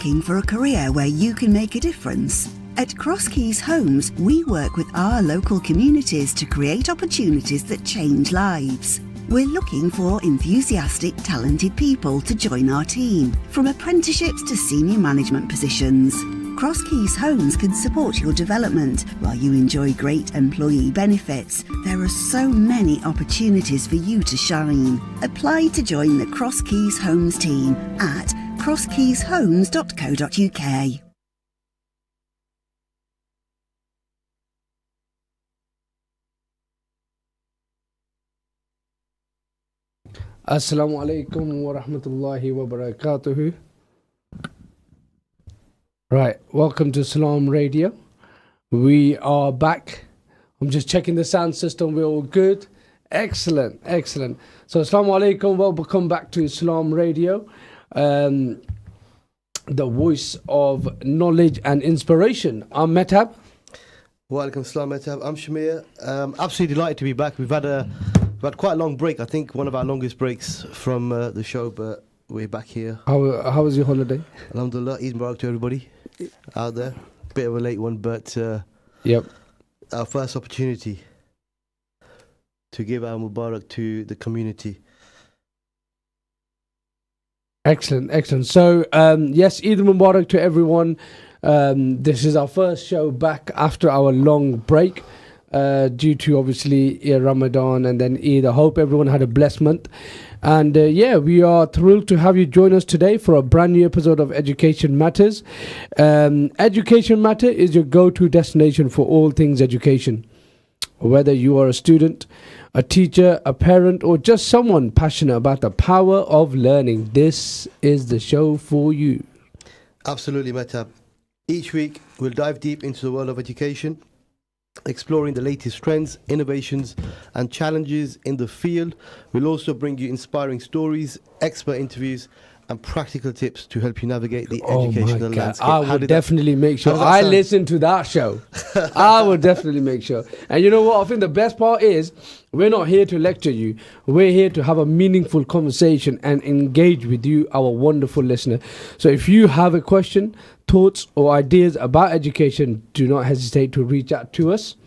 looking for a career where you can make a difference? At Cross Keys Homes, we work with our local communities to create opportunities that change lives. We're looking for enthusiastic, talented people to join our team, from apprenticeships to senior management positions. Cross Keys Homes can support your development while you enjoy great employee benefits. There are so many opportunities for you to shine. Apply to join the Cross Keys Homes team at crosskeyshomes.co.uk. Assalamu alaikum wa rahmatullahi wa barakatuhu. Right, welcome to Salam Radio. We are back. I'm just checking the sound system. We're all good. Excellent, excellent. So, Assalamu alaikum. Welcome back to Salam Radio, the voice of knowledge and inspiration. I'm Mehtab. Walaikum salam, Mehtab. I'm Shamir. Absolutely delighted to be back. We've had quite a long break. I think one of our longest breaks from the show, but we're back here. How was your holiday? Alhamdulillah. Eid Mubarak to everybody out there. Bit of a late one, but Yep. Our first opportunity to give our Mubarak to the community. Excellent, excellent. So, yes, Eid Mubarak to everyone. This is our first show back after our long break. Due to obviously Ramadan and then Eid. I hope everyone had a blessed month. And we are thrilled to have you join us today for a brand new episode of Education Matters. Education Matter is your go-to destination for all things education. Whether you are a student, a teacher, a parent, or just someone passionate about the power of learning, this is the show for you. Absolutely, Mehtab. Each week, we'll dive deep into the world of education, exploring the latest trends, innovations, and challenges in the field. We'll also bring you inspiring stories, expert interviews, and practical tips to help you navigate the educational landscape. I would definitely make sure I listen to that show. I would definitely make sure. And you know what? I think the best part is we're not here to lecture you. We're here to have a meaningful conversation and engage with you, our wonderful listener. So if you have a question, thoughts, or ideas about education, do not hesitate to reach out to us.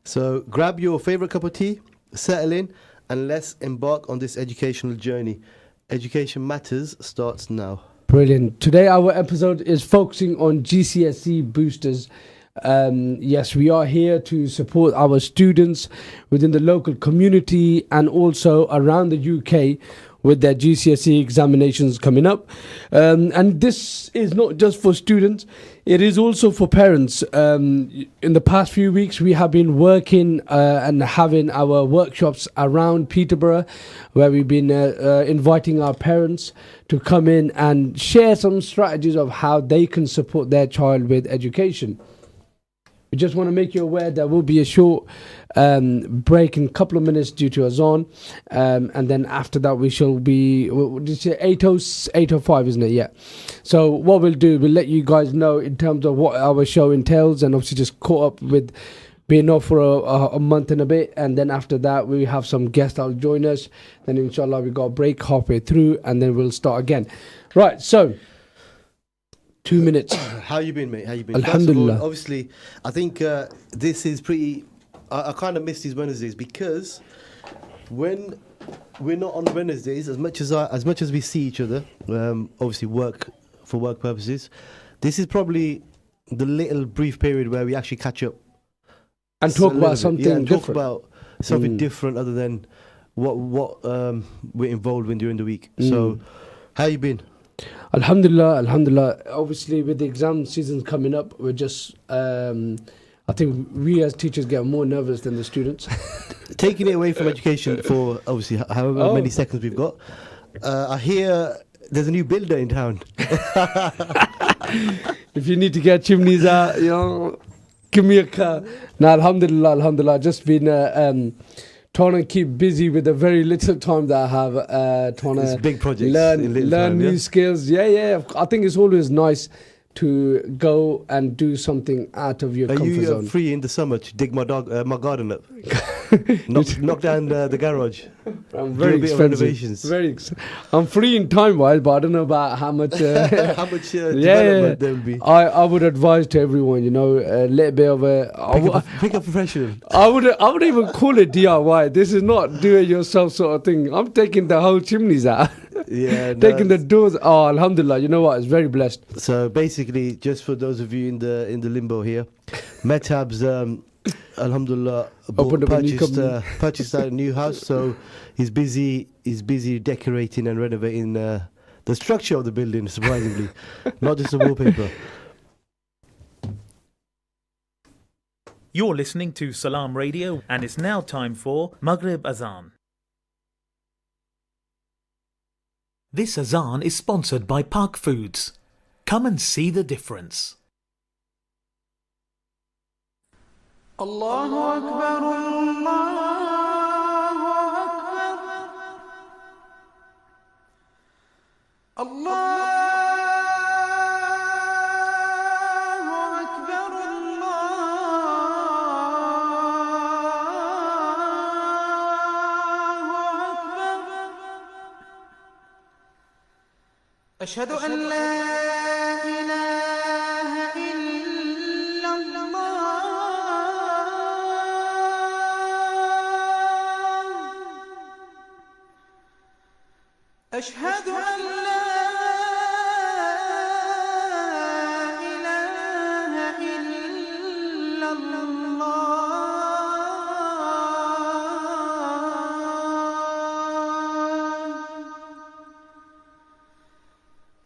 So grab your favorite cup of tea, settle in, and let's embark on this educational journey. Education Matters starts now. Brilliant. Today our episode is focusing on GCSE boosters. Yes, we are here to support our students within the local community and also around the UK with their GCSE examinations coming up. And this is not just for students, it is also for parents. In the past few weeks, we have been working and having our workshops around Peterborough, where we've been inviting our parents to come in and share some strategies of how they can support their child with education. We just want to make you aware there will be a short break in a couple of minutes due to Azan. And then after that, we shall be, what did you say, 8:05, isn't it? Yeah. So what we'll do, we'll let you guys know in terms of what our show entails, and obviously just caught up with being off for a month and a bit. And then after that, we have some guests that'll join us. Then inshallah, we got a break halfway through, and then we'll start again. Right, so 2 minutes. How you been, mate? How you been? Alhamdulillah. First of all, obviously, I think this is pretty... I kind of miss these Wednesdays because when we're not on Wednesdays, as much as we see each other, obviously work purposes, this is probably the little brief period where we actually catch up and talk about something different. Talk about something different other than what we're involved in during the week. So, how you been? Alhamdulillah. Obviously, with the exam season coming up, we're just, I think we as teachers get more nervous than the students. Taking it away from education for obviously however many seconds we've got. I hear there's a new builder in town. If you need to get chimneys out, give me a car. Now, alhamdulillah, just been trying to keep busy with the very little time that I have, trying to big projects learn new skills. Yeah. I think it's always nice to go and do something out of your comfort zone. Are you free in the summer to dig my garden up? knock down the garage. Very do a bit of expensive. renovations. I'm free in time wise, but I don't know about how much. How much development there will be. I would advise to everyone, you know, a little bit of a. Pick a professional. I would even call it DIY. This is not do it yourself sort of thing. I'm taking the whole chimneys out. Yeah, Taking the doors. Oh, alhamdulillah. You know what? It's very blessed. So basically, just for those of you in the limbo here, Mehtab's alhamdulillah purchased a new house. So he's busy decorating and renovating the structure of the building. Surprisingly, not just the wallpaper. You're listening to Salam Radio, and it's now time for Maghrib Azan. This Azan is sponsored by Park Foods. Come and see the difference. Allahu Akbar, Allahu Akbar, Allahu Akbar, أشهد أن لا إله إلا الله أشهد أن لا إله إلا الله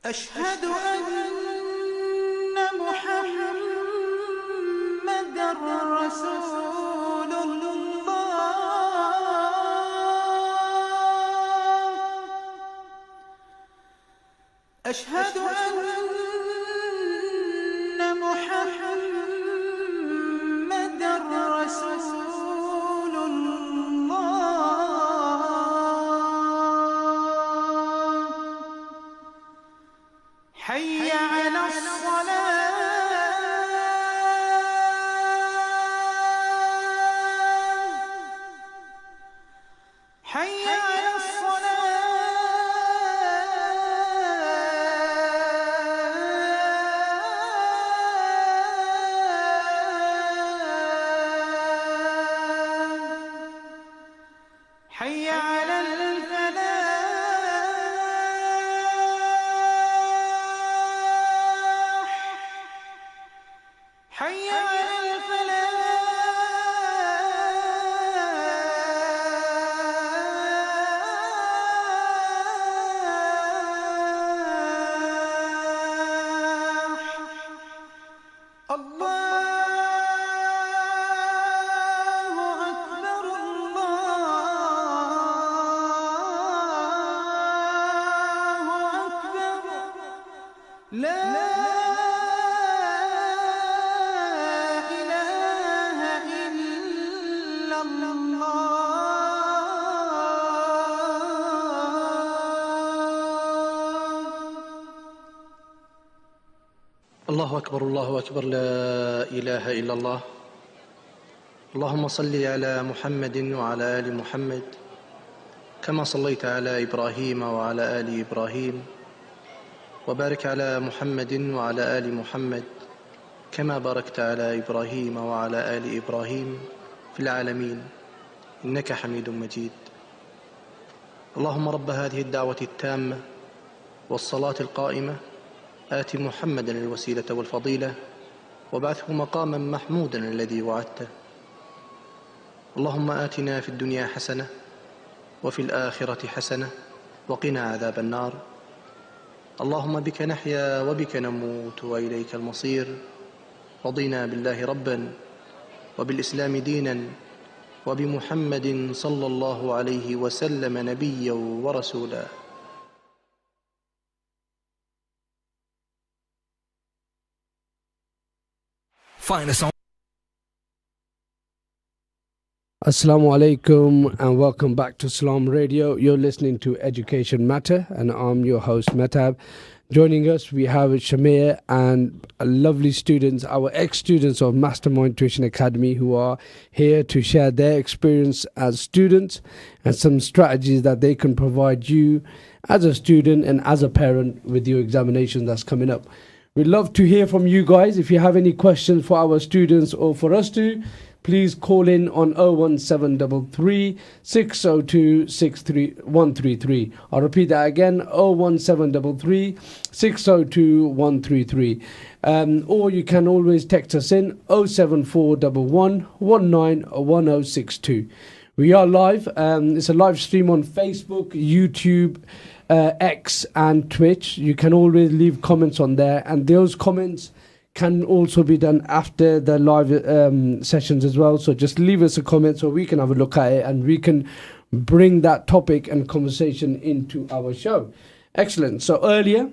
أشهد أن محمدًا رسول الله أشهد أن محمدًا رسول الله حي على الصلاة حي على الصلاة حي على الفلاح حي على الفلاح الله أكبر الله أكبر لا إله إلا الله الله أكبر الله أكبر لا إله إلا الله اللهم صل على محمد وعلى آل محمد كما صليت على إبراهيم وعلى آل إبراهيم وبارك على محمد وعلى آل محمد كما باركت على إبراهيم وعلى آل إبراهيم في العالمين إنك حميد مجيد اللهم رب هذه الدعوة التامة والصلاة القائمة آت محمدا الوسيلة والفضيلة وابعثه مقاما محمودا الذي وعدته اللهم آتنا في الدنيا حسنة وفي الآخرة حسنة وقنا عذاب النار اللهم بك نحيا وبك نموت وإليك المصير رضينا بالله ربا وبالإسلام دينا وبمحمد صلى الله عليه وسلم نبيا ورسولا Find us on Assalamu alaikum and welcome back to Salam Radio. You're listening to Education Matter and I'm your host Mehtab. Joining us, we have Shamir and lovely students, our ex-students of Mastermind Tuition Academy, who are here to share their experience as students and some strategies that they can provide you as a student and as a parent with your examination that's coming up. We'd love to hear from you guys. If you have any questions for our students or for us to, please call in on 01733 602 133. I'll repeat that again, 01733 602 133. Or you can always text us in 07411 191062. We are live. It's a live stream on Facebook, YouTube, X and Twitch. You can always leave comments on there, and those comments can also be done after the live sessions as well. So just leave us a comment so we can have a look at it and we can bring that topic and conversation into our show. Excellent. So earlier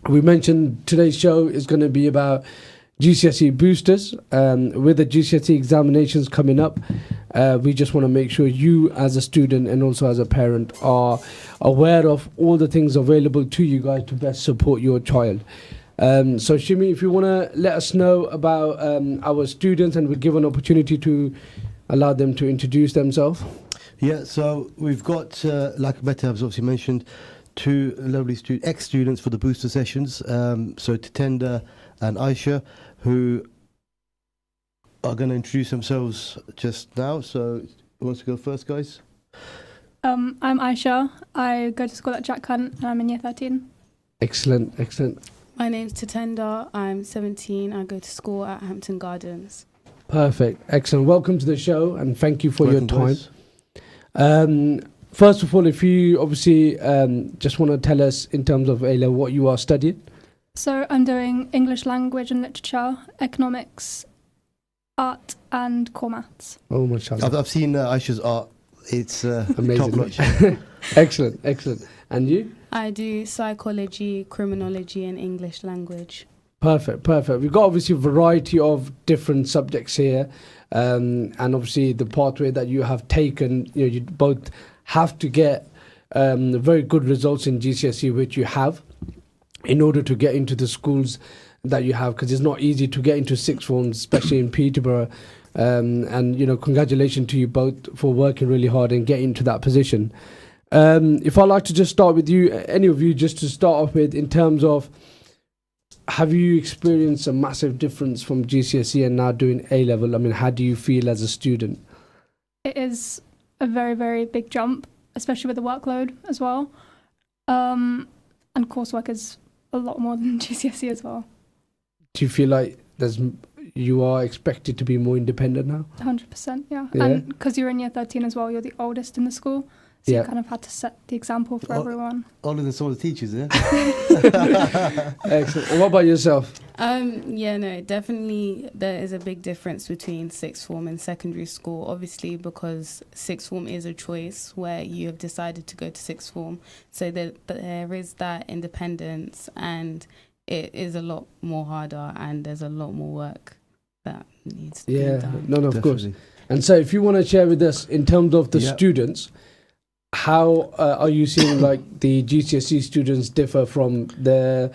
we mentioned today's show is going to be about GCSE boosters. With the GCSE examinations coming up, we just want to make sure you as a student and also as a parent are aware of all the things available to you guys to best support your child. So Shimi, if you want to let us know about our students, and we'll give an opportunity to allow them to introduce themselves. Yeah, so we've got, like Mehtab has obviously mentioned, two lovely ex-students for the booster sessions. So Tatenda and Aisha, who are going to introduce themselves just now. So who wants to go first, guys? I'm Aisha. I go to school at Jack Hunt and I'm in year 13. Excellent, excellent. My name's Tatenda. I'm 17. I go to school at Hampton Gardens. Perfect, excellent. Welcome to the show and thank you for Welcome, your time. First of all, if you obviously just want to tell us in terms of A-level what you are studying. So I'm doing English language and literature, economics, art and core maths. Oh, mashallah. I've seen Aisha's art. It's Amazing. top notch. Excellent, excellent. And you? I do psychology, criminology and English language. Perfect, perfect. We've got obviously a variety of different subjects here, and obviously the pathway that you have taken, you both have to get very good results in GCSE, which you have, in order to get into the schools that you have, because it's not easy to get into sixth form, especially in Peterborough. And congratulations to you both for working really hard and getting to that position. If I'd like to just start with you, any of you, just to start off with, in terms of, have you experienced a massive difference from GCSE and now doing A-level? I mean, how do you feel as a student? It is a very, very big jump, especially with the workload as well. And coursework is a lot more than GCSE as well. Do you feel like you are expected to be more independent now? 100%, yeah. Yeah. And because you're in year 13 as well, you're the oldest in the school. So Yeah. you kind of had to set the example for everyone. Older than some of the teachers, yeah? Excellent. What about yourself? Yeah, no, definitely there is a big difference between sixth form and secondary school, obviously, because sixth form is a choice where you have decided to go to sixth form. So there is that independence, and it is a lot more harder, and there's a lot more work that needs to be done. No, of course. Definitely. And so if you want to share with us in terms of the Yeah. students, how are you seeing like the GCSE students differ from the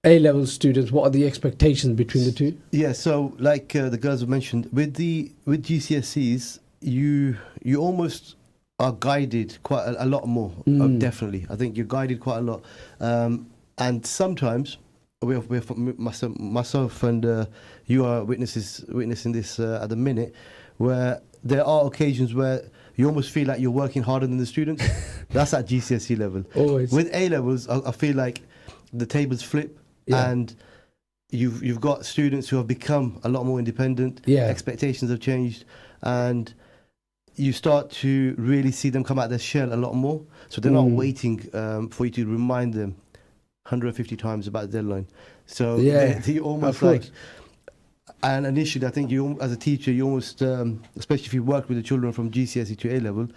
A-level students? What are the expectations between the two? Yeah, so like the girls have mentioned, with GCSEs, you almost are guided quite a lot more. Definitely, I think you're guided quite a lot, and sometimes myself and you are witnessing this at the minute, where there are occasions where you almost feel like you're working harder than the students. That's at GCSE level. Always. With A levels, I feel like the tables flip, and you've got students who have become a lot more independent. Yeah. Expectations have changed, and you start to really see them come out of their shell a lot more. So they're not waiting for you to remind them 150 times about the deadline. So they almost like. And initially, I think you, as a teacher, you almost, especially if you work with the children from GCSE to A level,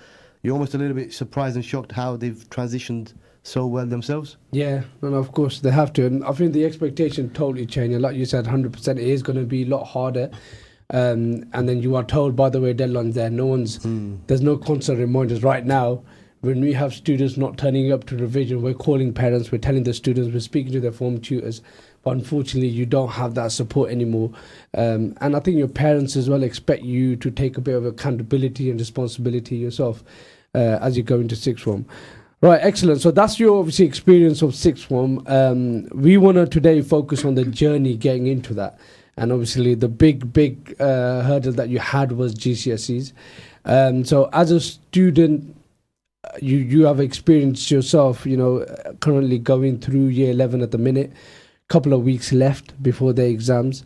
you're almost a little bit surprised and shocked how they've transitioned so well themselves. Yeah, no, of course they have to, and I think the expectation totally changed. And like you said, 100%, it is going to be a lot harder. And then you are told, by the way, deadline's there. No one's, there's no constant reminders right now. when we have students not turning up to revision, we're calling parents, we're telling the students, we're speaking to their form tutors. But unfortunately, you don't have that support anymore. And I think your parents as well expect you to take a bit of accountability and responsibility yourself as you go into sixth form. Right, excellent. So that's your obviously experience of sixth form. We want to today focus on the journey getting into that. And obviously the big hurdle that you had was GCSEs. So as a student, you have experienced yourself, currently going through year 11 at the minute, couple of weeks left before the exams.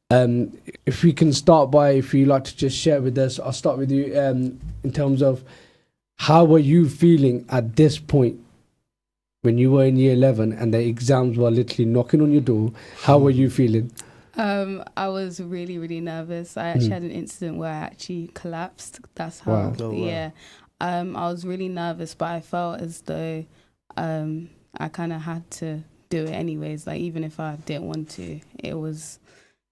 If we can start by, if you like to just share with us, I'll start with you in terms of how were you feeling at this point when you were in year 11 and the exams were literally knocking on your door? How were you feeling? I was really, really nervous. I actually had an incident where I actually collapsed. That's how, Wow. Oh, wow. yeah. I was really nervous, but I felt as though I kind of had to do it anyways. Like, even if I didn't want to, it was...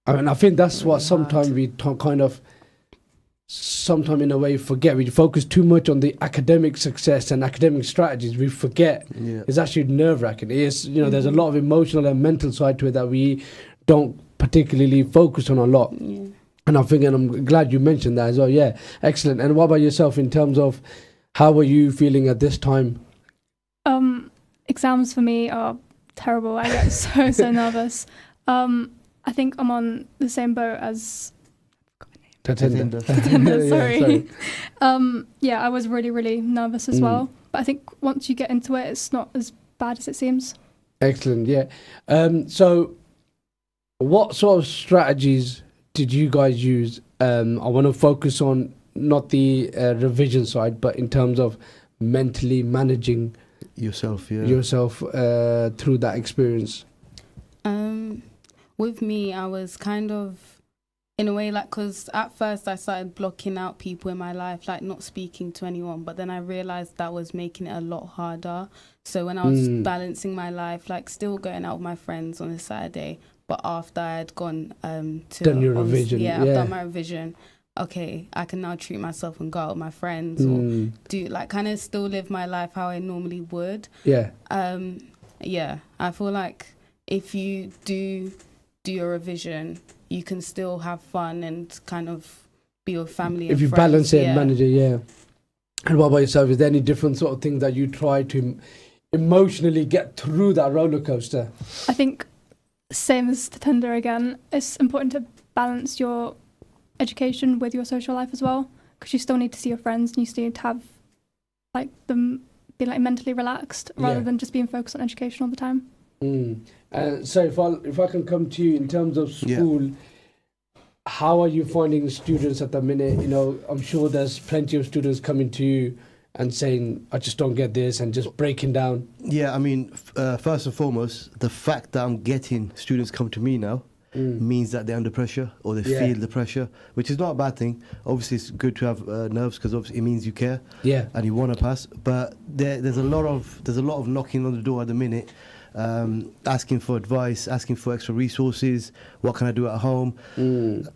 I think that's what really sometimes hard. we kind of, sometimes in a way, forget. We focus too much on the academic success and academic strategies. We forget Yeah. it's actually nerve-wracking. It is, there's a lot of emotional and mental side to it that we don't particularly focus on a lot. Yeah. And I'm glad you mentioned that as well. Yeah, excellent. And what about yourself in terms of how were you feeling at this time? Exams for me are terrible. I get so nervous. I think I'm on the same boat as Tatenda. Tatenda, Yeah, sorry. Yeah, I was really nervous as well. But I think once you get into it, it's not as bad as it seems. Excellent, yeah. So what sort of strategies did you guys use? I want to focus on not the revision side, but in terms of mentally managing Yourself, yeah. yourself through that experience. With me, I was kind of, in a way, like, because at first I started blocking out people in my life, like not speaking to anyone, but then I realized that was making it a lot harder. So when I was balancing my life, like still going out with my friends on a Saturday, but after I had gone to... Done your revision, Yeah, I've yeah. done my revision. Okay, I can now treat myself and go out with my friends or do, like, kind of still live my life how I normally would. Yeah. Yeah, I feel like if you do your revision, you can still have fun and kind of be with family. If and you friends. balance it Yeah. and manage it, yeah. And what about yourself? Is there any different sort of things that you try to emotionally get through that roller coaster? I think same as the tender again, it's important to balance your education with your social life as well, because you still need to see your friends and you still need to have like them be like mentally relaxed rather Yeah. than just being focused on education all the time. So if I can come to you in terms of school, how are you finding students at the minute? I'm sure there's plenty of students coming to you and saying, I just don't get this, and just breaking down. Yeah, I mean, first and foremost, the fact that I'm getting students come to me now means that they're under pressure or they Yeah. feel the pressure, which is not a bad thing. Obviously, it's good to have nerves because obviously it means you care Yeah. and you want to pass. But there's a lot of knocking on the door at the minute, asking for advice, asking for extra resources. What can I do at home?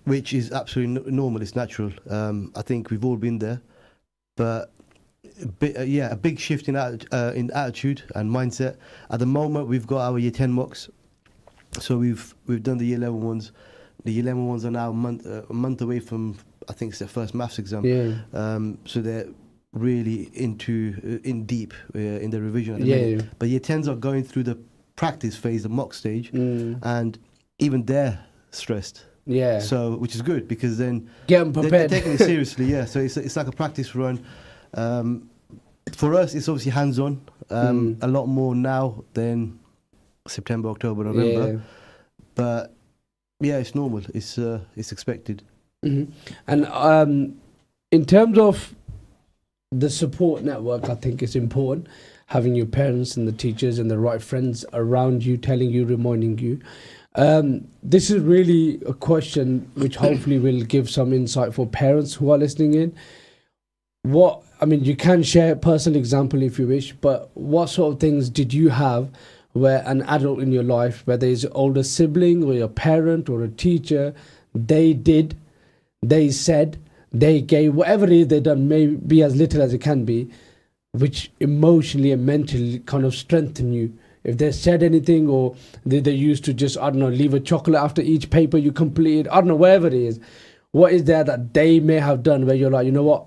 Which is absolutely normal. It's natural. I think we've all been there, but. A big shift in attitude and mindset. At the moment, we've got our year 10 mocks, so we've done the year 11 ones. The year 11 ones are now a month away from, I think it's their first maths exam. Yeah. So they're really in deep in the revision at the Yeah, minute. yeah. But year 10s are going through the practice phase, the mock stage, and even they're stressed. Yeah. So which is good because then Get them they're prepared. taking it seriously. Yeah. So it's like a practice run. For us, it's obviously hands-on, a lot more now than September, October, November. Yeah. But yeah, it's normal. It's expected. And in terms of the support network, I think it's important having your parents and the teachers and the right friends around you, telling you, reminding you. This is really a question which hopefully will give some insight for parents who are listening in. You can share a personal example if you wish, but what sort of things did you have where an adult in your life, whether it's an older sibling or your parent or a teacher, they said, they gave, whatever it is they done, may be as little as it can be, which emotionally and mentally kind of strengthen you? If they said anything, or they used to just, I don't know, leave a chocolate after each paper you completed, I don't know, whatever it is, what is there that they may have done where you're like, you know what,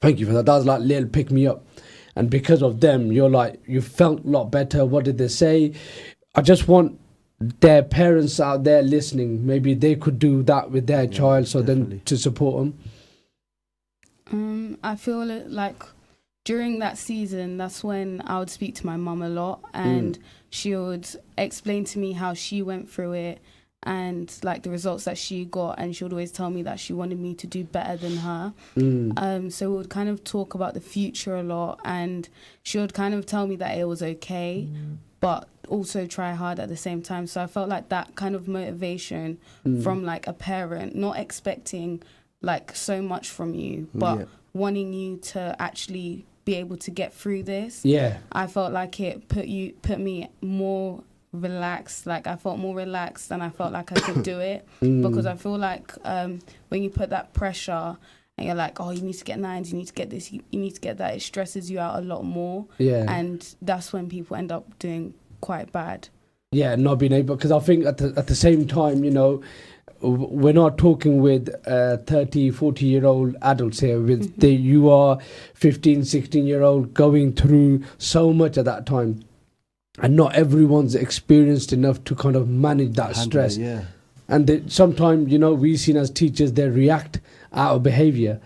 thank you for that, that was like little pick me up, and because of them you're like, you felt a lot better? What did they say? I just want their parents out there listening, maybe they could do that with their child, so definitely. then to support them. I feel like during that season, that's when I would speak to my mum a lot, and she would explain to me how she went through it and like the results that she got, and she would always tell me that she wanted me to do better than her. So we would kind of talk about the future a lot, and she would kind of tell me that it was okay, but also try hard at the same time. So I felt like that kind of motivation from like a parent, not expecting like so much from you, but wanting you to actually be able to get through this. I felt like it put me more relaxed. Like I felt more relaxed, and I felt like I could do it, because I feel like when you put that pressure and you're like, oh, you need to get nines, you need to get this, you need to get that, it stresses you out a lot more. And that's when people end up doing quite bad. Not being able, because I think at the same time, you know, we're not talking with 30, 40-year-old adults here. With you are 15, 16-year-old going through so much at that time. And not everyone's experienced enough to kind of manage that stress. And sometimes, you know, we seen as teachers, they react out of behavior,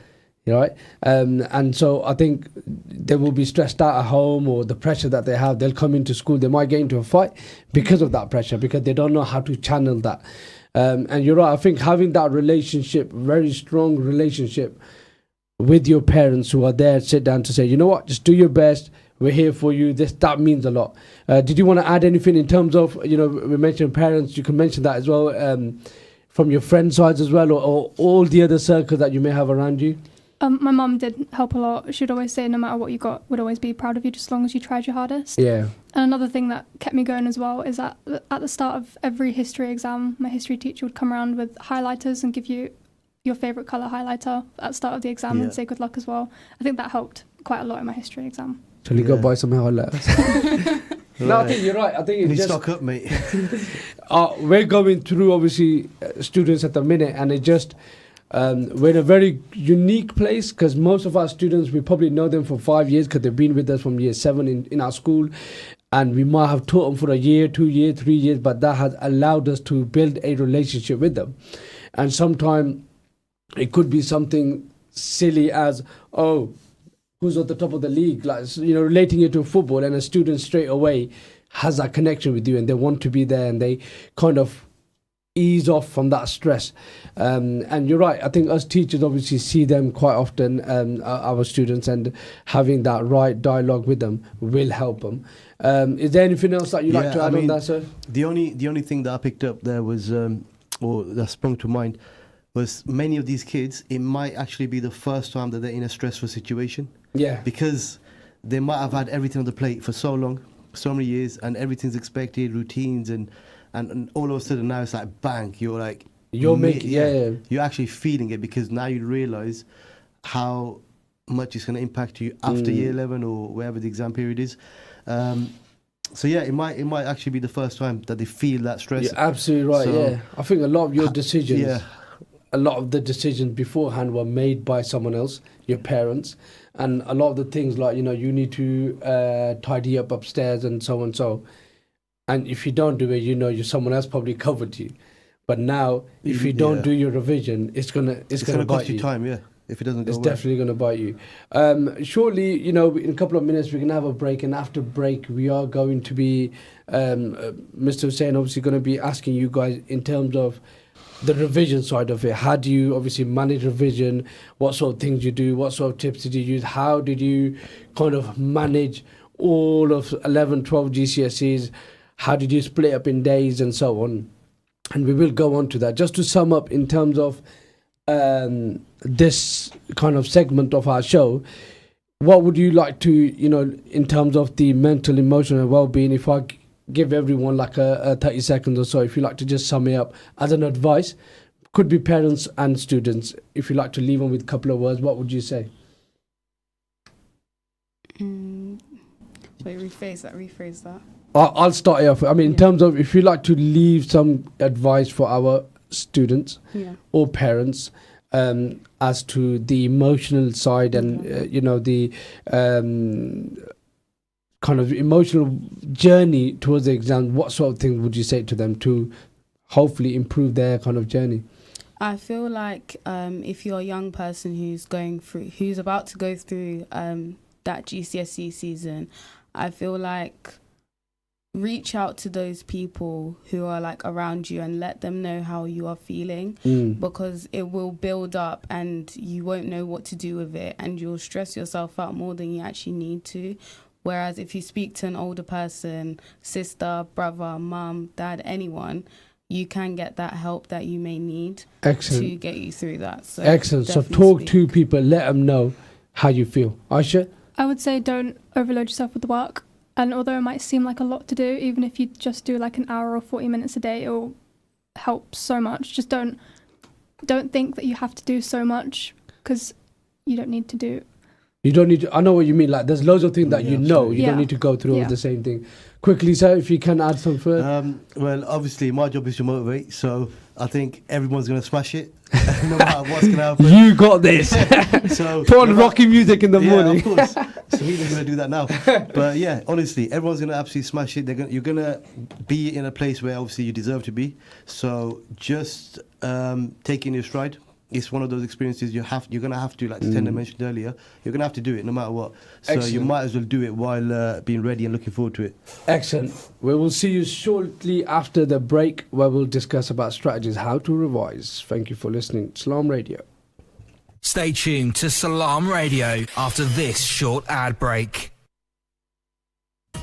right? And so I think they will be stressed out at home, or the pressure that they have, they'll come into school, they might get into a fight because of that pressure, because they don't know how to channel that. And you're right, I think having that relationship, very strong relationship with your parents who are there, sit down to say, you know what, just do your best, we're here for you, that means a lot. Did you want to add anything in terms of, you know, we mentioned parents, you can mention that as well, from your friend sides as well, or all the other circles that you may have around you? My mum did help a lot. She'd always say no matter what you got, would always be proud of you just as long as you tried your hardest. And another thing that kept me going as well is that at the start of every history exam, my history teacher would come around with highlighters and give you your favourite colour highlighter at the start of the exam and say good luck as well. I think that helped quite a lot in my history exam. Shall you go buy some highlighters? No, I think you're right. I think it's you just stock up, mate. We're going through obviously students at the minute, and it just we're in a very unique place, because most of our students, we probably know them for 5 years because they've been with us from year 7 in our school, and we might have taught them for a year, 2 years, 3 years, but that has allowed us to build a relationship with them. And sometimes it could be something silly as, oh, who's at the top of the league, like, you know, relating it to football, and a student straight away has that connection with you, and they want to be there, and they kind of ease off from that stress. And you're right, I think us teachers obviously see them quite often, our students, and having that right dialogue with them will help them. Is there anything else that you'd like to add on that, sir? The only thing that I picked up there was, or that sprung to mind, was many of these kids, it might actually be the first time that they're in a stressful situation. Because they might have had everything on the plate for so long, so many years, and everything's expected, routines, and all of a sudden now it's like bang, you're like, you're actually feeling it, because now you realize how much it's going to impact you after year 11 or wherever the exam period is. So yeah, it might actually be the first time that they feel that stress. You're absolutely right. I think a lot of your decisions, a lot of the decisions beforehand were made by someone else, your parents, and a lot of the things like, you know, you need to tidy up upstairs and so and so, and if you don't do it, you know, someone else probably covered you. But now, if you don't do your revision, it's gonna cost you time. If it doesn't go, it's definitely gonna bite you. Shortly, you know, in a couple of minutes we're gonna have a break, and after break we are going to be, Mr. Hussain obviously going to be asking you guys in terms of the revision side of it. How do you obviously manage revision? What sort of things you do? What sort of tips did you use? How did you kind of manage all of 11, 12 GCSEs? How did you split up in days and so on? And we will go on to that. Just to sum up in terms of this kind of segment of our show, what would you like to, you know, in terms of the mental, emotional well-being, if I give everyone like a 30 seconds or so, if you like to just sum it up as an advice, could be parents and students, if you like to leave them with a couple of words, what would you say? Wait, rephrase that. I'll start it off. I mean, in terms of if you like to leave some advice for our students or parents as to the emotional side and the kind of emotional journey towards the exam, what sort of things would you say to them to hopefully improve their kind of journey? I feel like if you're a young person who's about to go through that GCSE season, I feel like reach out to those people who are like around you and let them know how you are feeling, because it will build up and you won't know what to do with it and you'll stress yourself out more than you actually need to. Whereas if you speak to an older person, sister, brother, mum, dad, anyone, you can get that help that you may need to get you through that. So excellent. So talk to people, let them know how you feel. Aisha? I would say don't overload yourself with the work. And although it might seem like a lot to do, even if you just do like an hour or 40 minutes a day, it will help so much. Just don't think that you have to do so much, because you don't need to do. You don't need to, I know what you mean. Like there's loads of things that you know. You don't need to go through all the same thing. Quickly, sir, if you can add some further. Well, obviously, my job is to motivate, so I think everyone's going to smash it, no matter what's going to happen. You got this. So put on rocky music in the morning. Of course. So we're going to do that now. But yeah, honestly, everyone's going to absolutely smash it. You're going to be in a place where obviously you deserve to be. So just take it in your stride. It's one of those experiences you're going to have to, like Tender mentioned earlier, you're going to have to do it no matter what. So you might as well do it while being ready and looking forward to it. Excellent. We will see you shortly after the break, where we'll discuss about strategies, how to revise. Thank you for listening. Salam Radio. Stay tuned to Salam Radio after this short ad break.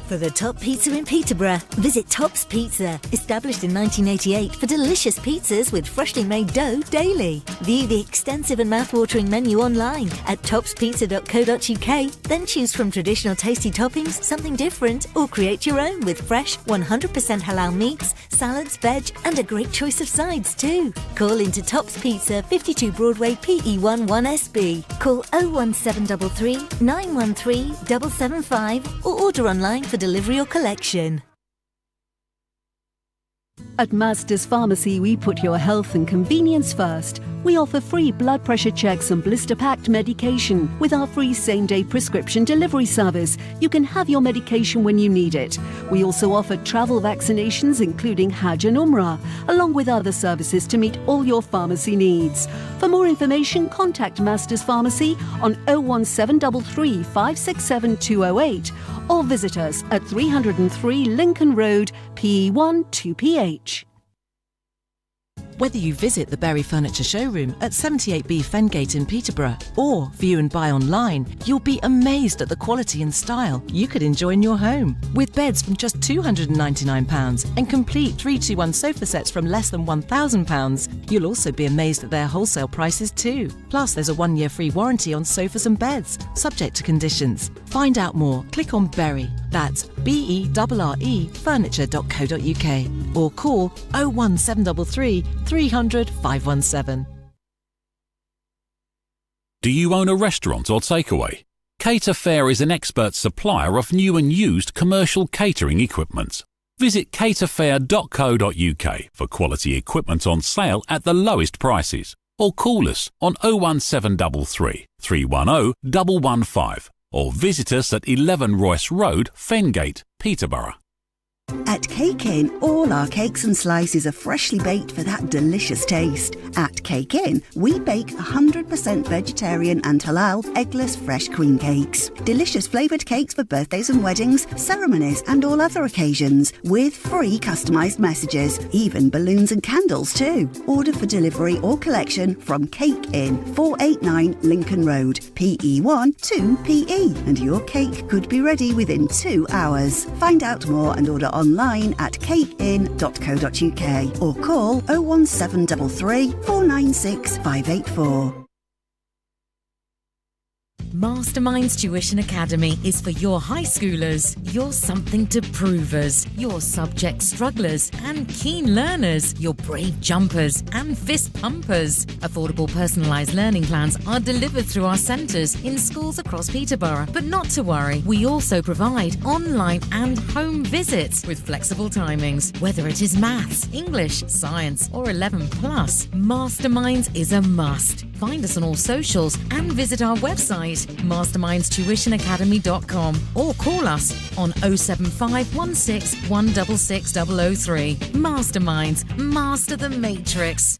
For the top pizza in Peterborough, visit Top's Pizza, established in 1988 for delicious pizzas with freshly made dough daily. View the extensive and mouth-watering menu online at topspizza.co.uk, then choose from traditional tasty toppings, something different, or create your own with fresh 100% halal meats, salads, veg, and a great choice of sides too. Call into Top's Pizza, 52 Broadway, PE1 1SB. Call 01733 913 775 or order online for delivery or collection. At Master's Pharmacy, we put your health and convenience first. We offer free blood pressure checks and blister-packed medication. With our free same-day prescription delivery service, you can have your medication when you need it. We also offer travel vaccinations, including Hajj and Umrah, along with other services to meet all your pharmacy needs. For more information, contact Master's Pharmacy on 01733 567 208 or visit us at 303 Lincoln Road, PE1 2PH. Whether you visit the Berry Furniture Showroom at 78B Fengate in Peterborough or view and buy online, you'll be amazed at the quality and style you could enjoy in your home. With beds from just £299 and complete 3-2-1 sofa sets from less than £1,000, you'll also be amazed at their wholesale prices too. Plus, there's a 1-year free warranty on sofas and beds, subject to conditions. Find out more, click on Berry, that's BERRE furniture.co.uk, or call 01733 300 517. Do you own a restaurant or takeaway? Cater Fair is an expert supplier of new and used commercial catering equipment. Visit caterfair.co.uk for quality equipment on sale at the lowest prices, or call us on 01733 310 115 or visit us at 11 Royce Road, Fengate, Peterborough. At Cake Inn, all our cakes and slices are freshly baked for that delicious taste. At Cake Inn, we bake 100% vegetarian and halal eggless fresh cream cakes. Delicious flavoured cakes for birthdays and weddings, ceremonies and all other occasions, with free customised messages, even balloons and candles too. Order for delivery or collection from Cake Inn, 489 Lincoln Road, PE1 2PE, and your cake could be ready within 2 hours. Find out more and order online at cakein.co.uk or call 01733 496 584. Masterminds Tuition Academy is for your high schoolers, your something to provers, your subject strugglers and keen learners, your brave jumpers and fist pumpers. Affordable personalised learning plans are delivered through our centres in schools across Peterborough. But not to worry, we also provide online and home visits with flexible timings. Whether it is maths, English, science or 11 plus, Masterminds is a must. Find us on all socials and visit our website mastermindstuitionacademy.com or call us on 07516 166 003. Masterminds, master the matrix.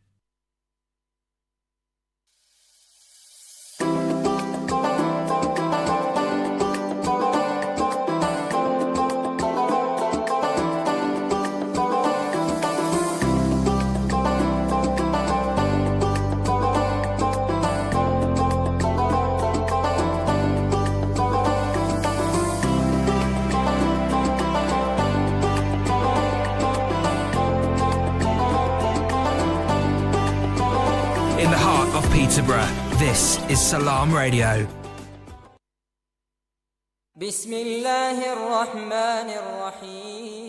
In the heart of Peterborough, this is Salam Radio. بسم الله الرحمن الرحيم.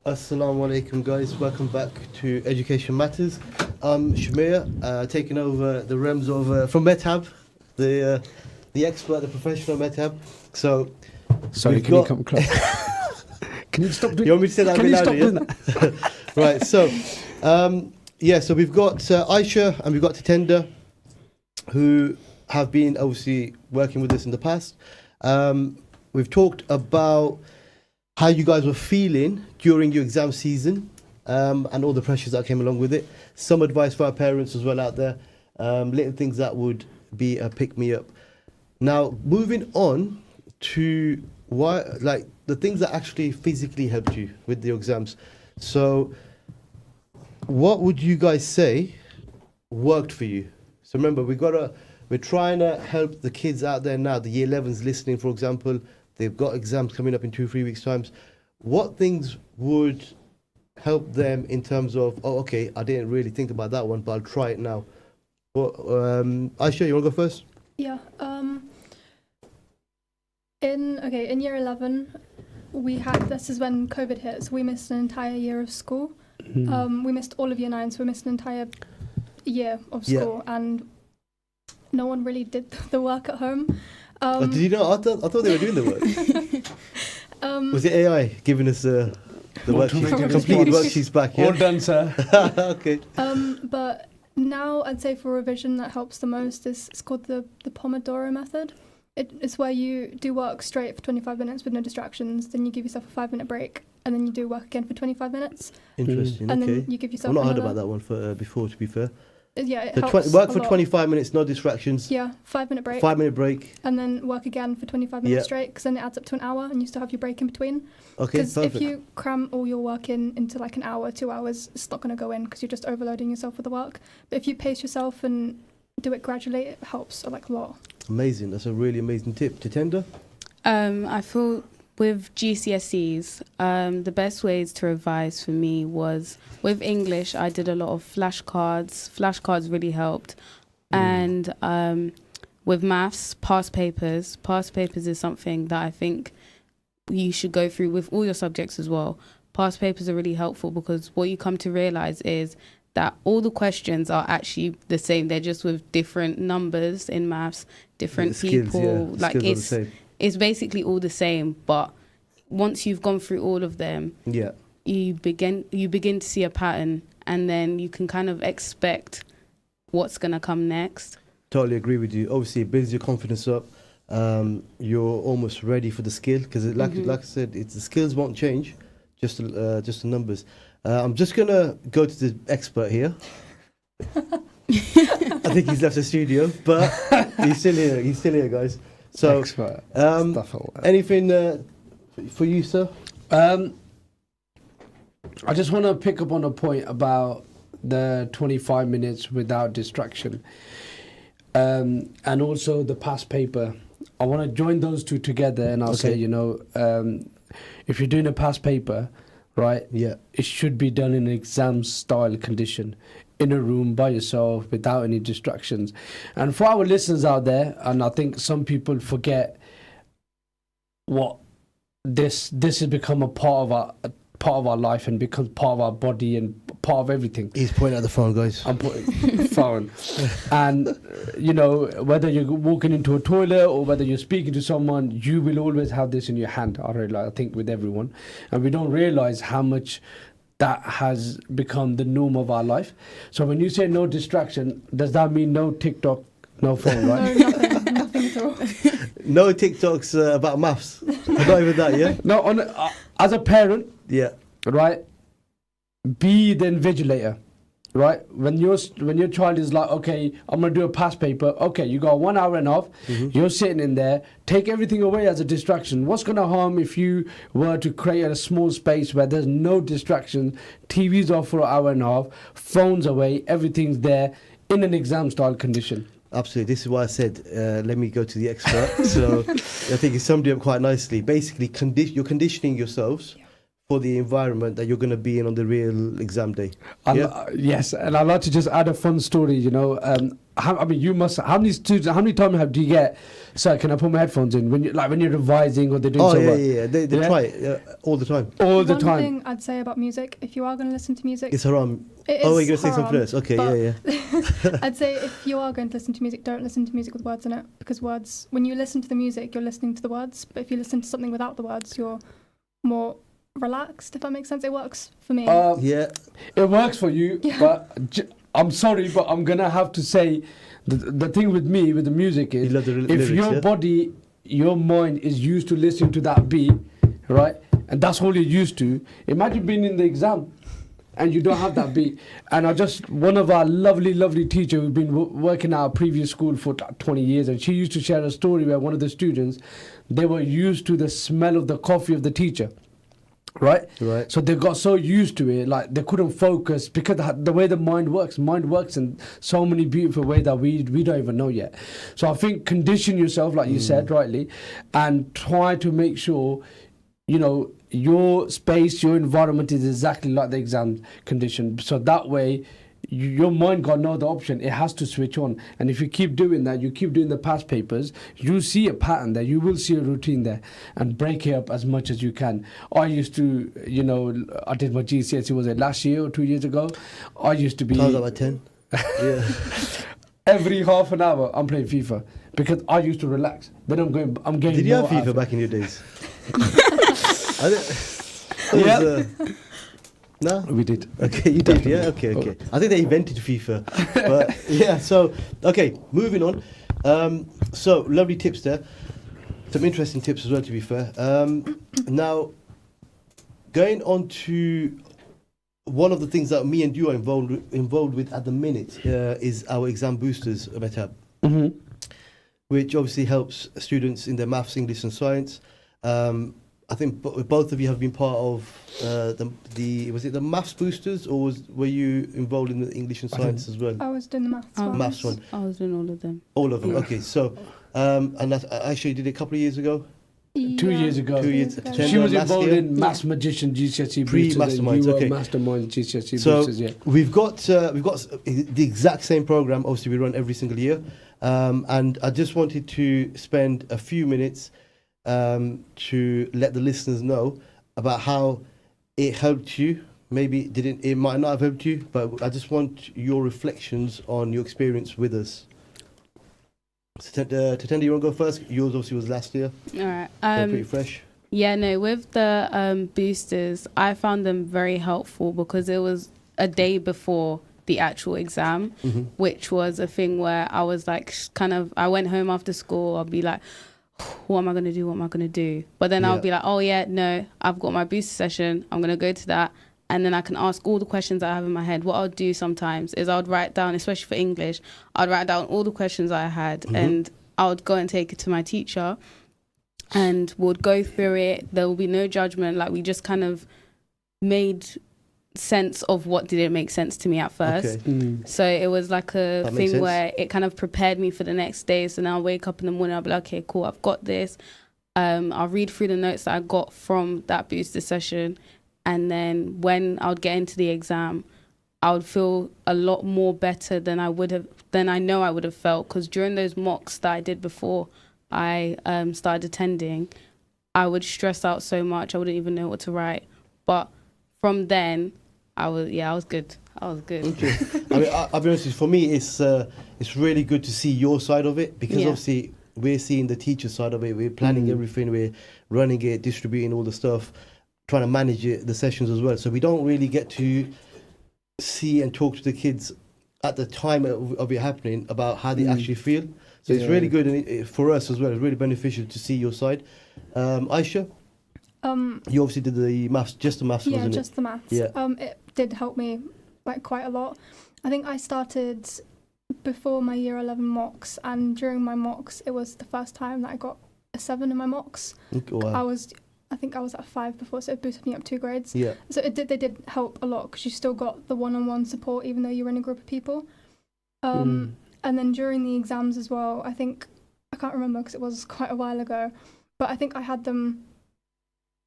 Assalamu alaikum, guys. Welcome back to Education Matters. I'm Shamir, taking over the realms of from Mehtab, the expert, the professional Mehtab. So, sorry, can you come close? Can you stop doing? You want me to say that? Can you stop doing that? Right. So, so we've got Aisha and we've got Tatenda, who have been obviously working with us in the past. We've talked about how you guys were feeling during your exam season, and all the pressures that came along with it. Some advice for our parents as well out there, little things that would be a pick-me-up. Now, moving on to the things that actually physically helped you with the exams. So, what would you guys say worked for you? So remember, we're trying to help the kids out there now, the year 11s listening, for example. They've got exams coming up in 2-3 weeks' times. What things would help them in terms of, okay, I didn't really think about that one, but I'll try it now. Well, Aisha, you want to go first? Yeah. In year 11, this is when COVID hit, so we missed an entire year of school. We missed all of year 9, so we missed an entire year of school, and no one really did the work at home. Did you know? I thought they were doing the work. Was it AI giving us the worksheets, completed worksheets back? All done, sir. Okay. But now I'd say for revision that helps the most is it's called the Pomodoro method. It's where you do work straight for 25 minutes with no distractions, then you give yourself a 5-minute break, and then you do work again for 25 minutes. Interesting. And okay. then you give yourself I've not heard about that one before, to be fair. Yeah, it so helps work a for lot. 25 minutes, no distractions. Yeah, 5-minute break. 5-minute break. And then work again for 25 minutes straight, because then it adds up to an hour, and you still have your break in between. Okay, Because perfect. if you cram all your work into like an hour, 2 hours, it's not going to go in because you're just overloading yourself with the work. But if you pace yourself and do it gradually, it helps a lot. Amazing. That's a really amazing tip. Tatenda? I feel with GCSEs, the best ways to revise for me was with English. I did a lot of flashcards. Flashcards really helped. And with maths, past papers. Past papers is something that I think you should go through with all your subjects as well. Past papers are really helpful because what you come to realize is that all the questions are actually the same. They're just with different numbers in maths, different people. Like it's basically all the same, but once you've gone through all of them, you begin to see a pattern, and then you can kind of expect what's going to come next. Totally agree with you. Obviously, it builds your confidence up. You're almost ready for the skill because, like I said, the skills won't change, just the numbers. I'm just gonna go to the expert here. I think he's left the studio, but he's still here. He's still here, guys. So, anything for you, sir? I just want to pick up on a point about the 25 minutes without distraction, and also the past paper. I want to join those two together, and I'll say, if you're doing a past paper, right? Yeah. It should be done in an exam style condition. in a room by yourself without any distractions. And for our listeners out there, and I think some people forget what this has become a part of our life and becomes part of our body and part of everything. He's pointing at the phone, guys. I'm putting phone. And, you know, whether you're walking into a toilet or whether you're speaking to someone, you will always have this in your hand, I think, with everyone. And we don't realize how much that has become the norm of our life. So when you say no distraction, does that mean no TikTok, no phone, right? No, nothing at all. No TikToks about maths. Not even that, yeah? No, as a parent, yeah, right, be the invigilator, right? When your child is like, okay, I'm going to do a past paper, okay, you got 1 hour and a half, you're sitting in there, take everything away as a distraction. What's going to harm if you were to create a small space where there's no distraction, TV's off for an hour and a half, phones away, everything's there in an exam style condition? Absolutely. This is why I said, let me go to the expert. So I think it summed it up quite nicely. Basically, you're conditioning yourselves for the environment that you're going to be in on the real exam day. Yes, and I'd like to just add a fun story, you know. How many times do you get, sir, can I put my headphones in? When you're revising or they're doing some work? Yeah. They try it all the time. All the time. One thing I'd say about music, if you are going to listen to music... It's haram. It you're is going to say something else? Okay, yeah. I'd say if you are going to listen to music, don't listen to music with words in it. Because words, when you listen to the music, you're listening to the words. But if you listen to something without the words, you're more relaxed, if that makes sense. It works for me. Yeah. It works for you, but I'm sorry, but I'm going to have to say the thing with me, with the music is, if your body, your mind is used to listening to that beat, right, and that's all you're used to, imagine being in the exam and you don't have that beat. And one of our lovely teachers who's been working at our previous school for 20 years, and she used to share a story where one of the students, they were used to the smell of the coffee of the teacher. Right. So they got so used to it, like they couldn't focus because the way the mind works in so many beautiful ways that we don't even know yet. So I think condition yourself, like you said rightly, and try to make sure, you know, your space, your environment is exactly like the exam condition. So that way, your mind got no other option. It has to switch on. And if you keep doing that, you keep doing the past papers, you see a pattern there, you will see a routine there, and break it up as much as you can. I used to, you know, I did my GCSE, was it last year or 2 years ago? I used to be... I was about 10. Yeah. Every half an hour, I'm playing FIFA because I used to relax. Then I'm getting. Did you have FIFA back in your days? No, we did. Okay, you did, yeah. Okay. I think they invented FIFA, but yeah. So, okay, moving on. So lovely tips there. Some interesting tips as well, to be fair. Now, going on to one of the things that me and you are involved with at the minute is our exam boosters, Mehtab, which obviously helps students in their maths, English, and science. I think both of you have been part of was it the maths boosters, or were you involved in the English and science as well? I was doing the maths one. Maths one. I was doing all of them. All of them. Yeah. Okay, so and that actually did it a couple of years ago. 2 years ago. 2 years. She was involved in Maths Magician GCSE boosters. Pre-masterminds, okay. Mastermind GCSE so boosters, yeah. we've got the exact same program. Obviously, we run every single year, and I just wanted to spend a few minutes to let the listeners know about how it helped you. Maybe it might not have helped you, but I just want your reflections on your experience with us. So, Tatenda, you want to go first? Yours obviously was last year. All right. So pretty fresh. Yeah, no, with the boosters, I found them very helpful because it was a day before the actual exam, which was a thing where I was like, I went home after school, I'll be like, what am I going to do? But then I'll be like, oh yeah, no, I've got my booster session, I'm going to go to that. And then I can ask all the questions I have in my head. What I'll do sometimes is I would write down, especially for English, I'd write down all the questions I had and I would go and take it to my teacher and we'll go through it. There will be no judgment. Like we just kind of made sense of what didn't make sense to me at first. Okay. So it was like a thing where it kind of prepared me for the next day. So now I'll wake up in the morning, I'll be like, okay, cool, I've got this. I'll read through the notes that I got from that booster session. And then when I would get into the exam, I would feel a lot more better than I know I would have felt, because during those mocks that I did before I started attending, I would stress out so much I wouldn't even know what to write. But from then, I was good. I was good. Okay. I mean, I'll be honest with you, for me, it's really good to see your side of it, because obviously we're seeing the teacher side of it. We're planning everything. We're running it, distributing all the stuff, trying to manage it, the sessions as well. So we don't really get to see and talk to the kids at the time of it happening about how they actually feel. So it's really good, and for us as well, it's really beneficial to see your side. Aisha, you obviously did the maths, just the maths, wasn't it? Yeah, just the maths. Yeah. It did help me like quite a lot. I think I started before my year 11 mocks, and during my mocks, it was the first time that I got a 7 in my mocks. Wow. I think I was at 5 before, so it boosted me up 2 grades. Yeah. So they did help a lot, because you still got the one-on-one support even though you were in a group of people. And then during the exams as well, I can't remember because it was quite a while ago, but I think I had them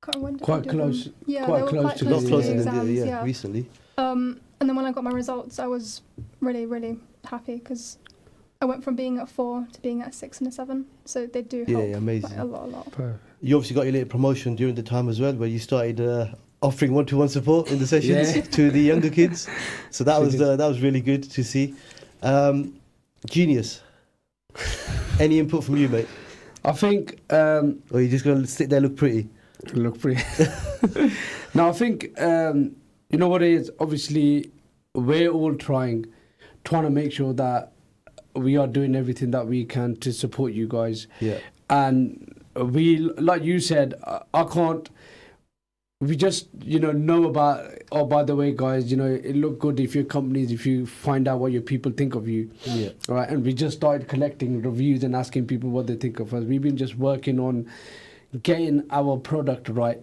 quite close. Yeah, quite they were close quite to close the to the than exams. recently. And then when I got my results, I was really, really happy, because I went from being at 4 to being at 6 and a 7. So they do help amazing. a lot. Perfect. You obviously got your little promotion during the time as well, where you started offering one-to-one support in the sessions to the younger kids. So that was really good to see. Genius. Any input from you, mate? I think... or you just going to sit there, look pretty? Look pretty. No, I think, you know what it is? Obviously, we're all trying to make sure that we are doing everything that we can to support you guys. Yeah. And we, like you said, I can't... We just, know about, oh, by the way, guys, it look good if your companies, if you find out what your people think of you. Yeah. Right. And we just started collecting reviews and asking people what they think of us. We've been just working on getting our product right.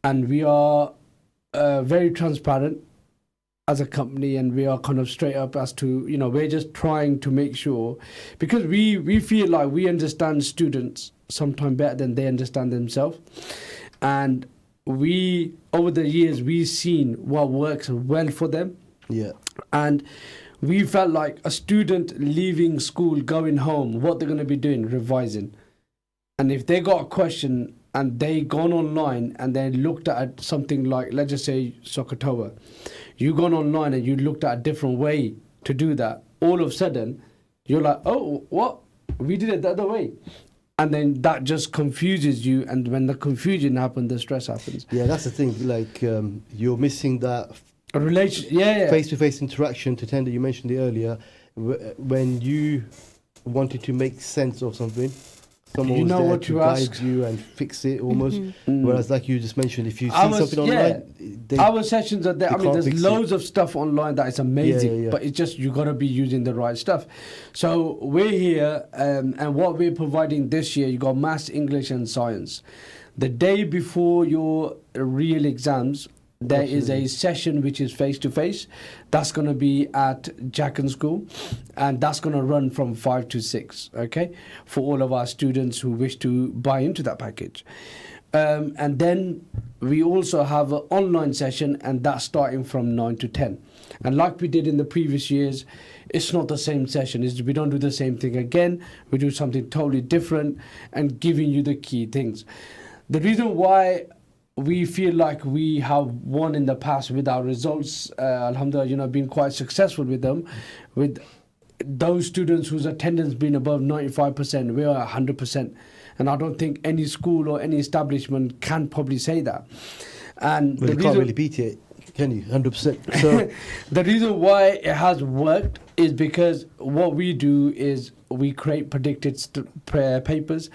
And we are very transparent as a company, and we are kind of straight up as to, we're just trying to make sure, because we feel like we understand students sometimes better than they understand themselves. And over the years, we've seen what works well for them. Yeah. And we felt like a student leaving school, going home, what they're going to be doing, revising. And if they got a question and they gone online and they looked at something like, let's just say, Sokotoa, you gone online and you looked at a different way to do that, all of a sudden, you're like, oh, what? We did it the other way. And then that just confuses you, and when the confusion happens, the stress happens. Yeah, that's the thing. Like, you're missing that face-to-face interaction. To Tender, you mentioned it earlier, when you wanted to make sense of something, someone was there to guide you and fix it almost. Whereas, like you just mentioned, if you see something online, our sessions are there. I mean, there's loads of stuff online that is amazing, but it's just you got to be using the right stuff. So we're here, and what we're providing this year, you got maths, English, and science. The day before your real exams, there is a session which is face-to-face. That's going to be at Jacken School, and that's going to run from 5 to 6, okay, for all of our students who wish to buy into that package. And then we also have an online session, and that's starting from 9 to 10. And like we did in the previous years, it's not the same session. We don't do the same thing again. We do something totally different and giving you the key things. The reason why we feel like we have won in the past with our results, alhamdulillah, been quite successful with them. With those students whose attendance been above 95%, we are 100%. And I don't think any school or any establishment can probably say that. And you can't really beat it, can you? 100%. So the reason why it has worked is because what we do is we create predicted papers.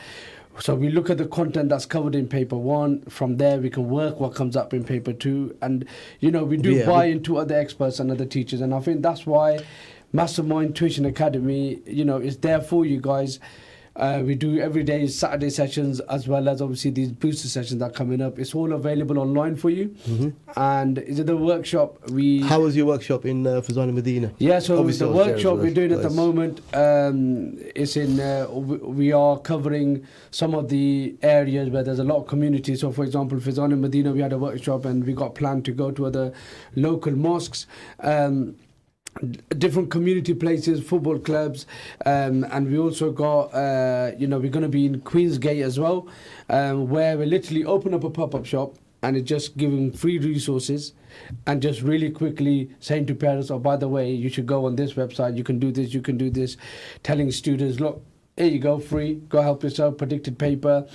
So we look at the content that's covered in paper 1. From there, we can work what comes up in paper 2. And, we do buy into other experts and other teachers. And I think that's why Mastermind Tuition Academy, is there for you guys. We do every day Saturday sessions, as well as obviously these booster sessions that are coming up. It's all available online for you. And is it the workshop? How was your workshop in Fazana Medina? Yeah, so Obviously the I was there as workshop well, we're doing at the guys. moment is in. We are covering some of the areas where there's a lot of community. So, for example, Fazana Medina, we had a workshop, and we got planned to go to other local mosques. Different community places, football clubs, and we also got, we're going to be in Queensgate as well, where we literally open up a pop-up shop, and it's just giving free resources, and just really quickly saying to parents, oh, by the way, you should go on this website, you can do this, telling students, look, here you go, free, go help yourself, predicted paper.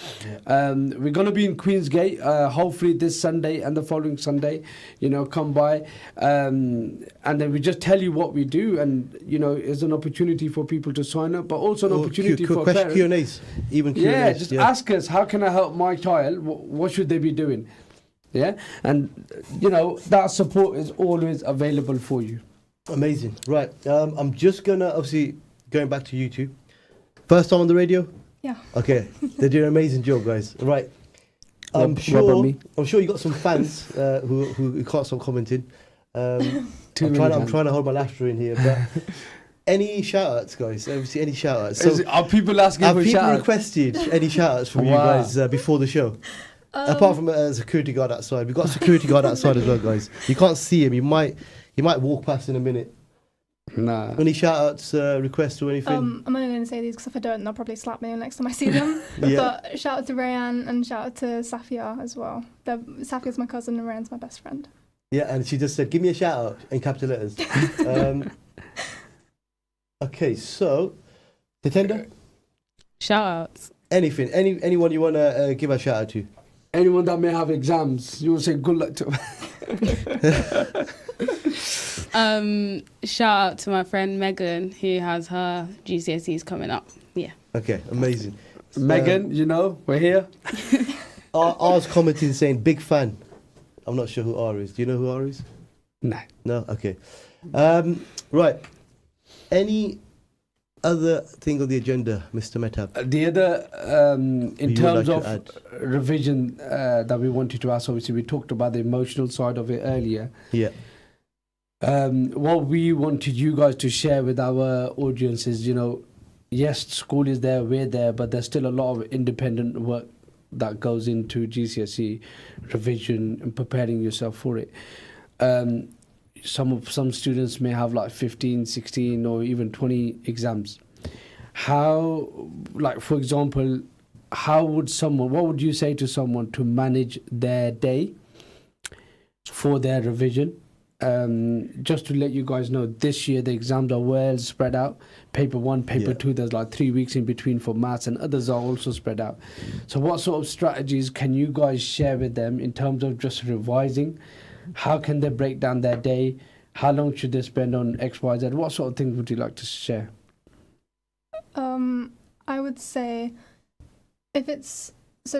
We're going to be in Queensgate, hopefully this Sunday and the following Sunday, come by. And then we just tell you what we do, and, it's an opportunity for people to sign up, but also an opportunity for parents. Q&As, even Q&As. Yeah, just ask us, how can I help my child? What should they be doing? Yeah, and, that support is always available for you. Amazing. Right, I'm just going to, obviously, going back to YouTube. First time on the radio? Yeah. Okay, they're doing an amazing job, guys. Right, I'm sure you got some fans who can't stop commenting. I'm trying to hold my laughter in here, but any shout-outs, guys? Obviously, any shout-outs? So, are people asking for shout-outs? Have people requested any shout-outs from you guys before the show? Apart from a security guard outside. We've got a security guard outside as well, guys. You can't see him. He might walk past in a minute. Nah. Any shout-outs, requests or anything? I'm only going to say these because if I don't, they'll probably slap me next time I see them. Yeah. But shout out to Rayanne and shout out to Safia as well. Safia's my cousin and Rayanne's my best friend. Yeah, and she just said, give me a shout-out in capital letters. Okay, so, Tatenda? Shout-outs. Anything, anyone you want to give a shout-out to? Anyone that may have exams, you will say good luck to Shout out to my friend Megan, who has her GCSEs coming up. Yeah. Okay, amazing. Megan, we're here. R's commenting saying, big fan. I'm not sure who R is. Do you know who R is? No. No? Okay. Right. Any other thing on the agenda, Mr. Mehtab? The other, in terms of revision that we wanted to ask, obviously we talked about the emotional side of it earlier. Yeah. What we wanted you guys to share with our audience is, yes, school is there, we're there, but there's still a lot of independent work that goes into GCSE revision and preparing yourself for it. Some students may have like 15, 16 or even 20 exams. How, like for example, what would you say to someone to manage their day for their revision? Just to let you guys know, this year the exams are well spread out. Paper 1, paper 2, there's like 3 weeks in between for maths, and others are also spread out. So what sort of strategies can you guys share with them in terms of just revising? How can they break down their day? How long should they spend on X, Y, Z? What sort of things would you like to share? I would say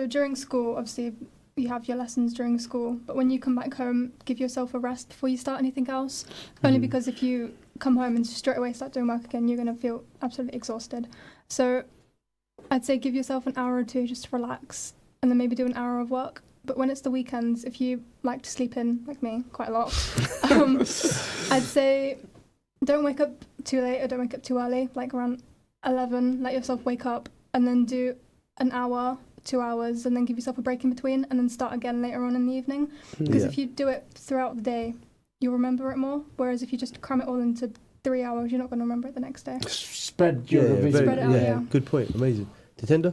during school, obviously you have your lessons during school, but when you come back home, give yourself a rest before you start anything else. Only because if you come home and straight away start doing work again, you're going to feel absolutely exhausted. So I'd say give yourself an hour or two just to relax, and then maybe do an hour of work. But when it's the weekends, if you like to sleep in, like me, quite a lot, I'd say don't wake up too late or don't wake up too early, like around 11, let yourself wake up and then do an hour, 2 hours, and then give yourself a break in between and then start again later on in the evening. Because if you do it throughout the day, you'll remember it more. Whereas if you just cram it all into 3 hours, you're not going to remember it the next day. Spread your revision. Spread it out, yeah. Good point. Amazing. Tatenda?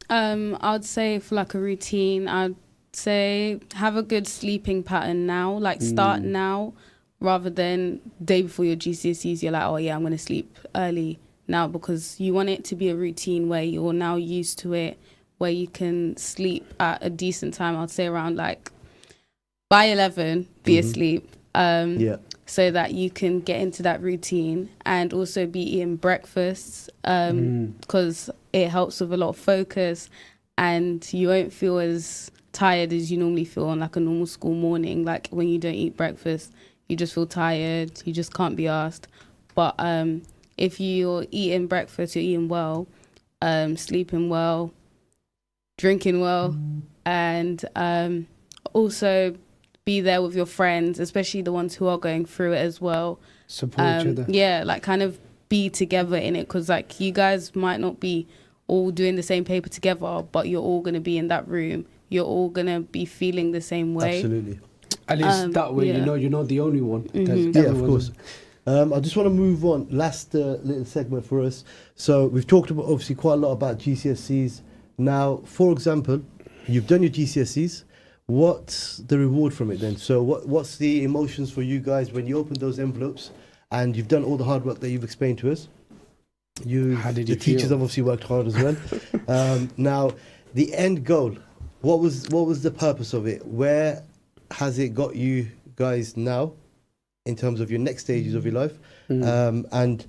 I'd say for like a routine, I'd say have a good sleeping pattern now. Like start now rather than day before your GCSEs. You're like, oh yeah, I'm going to sleep early now, because you want it to be a routine where you're now used to it, where you can sleep at a decent time. I'd say around like by 11, be asleep. So that you can get into that routine, and also be eating breakfast, because it helps with a lot of focus, and you won't feel as tired as you normally feel on like a normal school morning. Like when you don't eat breakfast, you just feel tired, you just can't be asked. But if you're eating breakfast, you're eating well, sleeping well, drinking well, and also be there with your friends, especially the ones who are going through it as well. Support each other. Yeah, like kind of be together in it, because like you guys might not be all doing the same paper together, but you're all going to be in that room. You're all going to be feeling the same way. Absolutely. At least that way, yeah. you're not the only one. Yeah, of course. I just want to move on. Last little segment for us. So we've talked about obviously quite a lot about GCSEs. Now, for example, you've done your GCSEs. What's the reward from it then? So what's the emotions for you guys when you open those envelopes and you've done all the hard work that you've explained to us? How did you the teachers feel? have obviously worked hard as well. Now, the end goal. What was the purpose of it? Where has it got you guys now in terms of your next stages of your life? And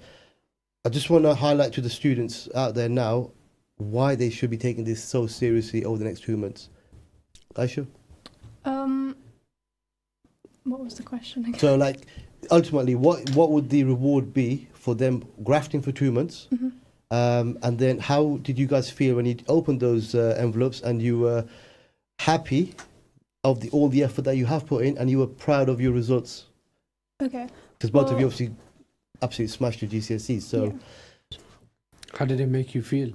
I just want to highlight to the students out there now why they should be taking this so seriously over the next 2 months. Aisha? What was the question again? So, like, ultimately, what would the reward be for them grafting for 2 months? And then how did you guys feel when you opened those envelopes and you were happy of all the effort that you have put in and you were proud of your results? Okay. Because both of you obviously absolutely smashed your GCSEs. So, how did it make you feel?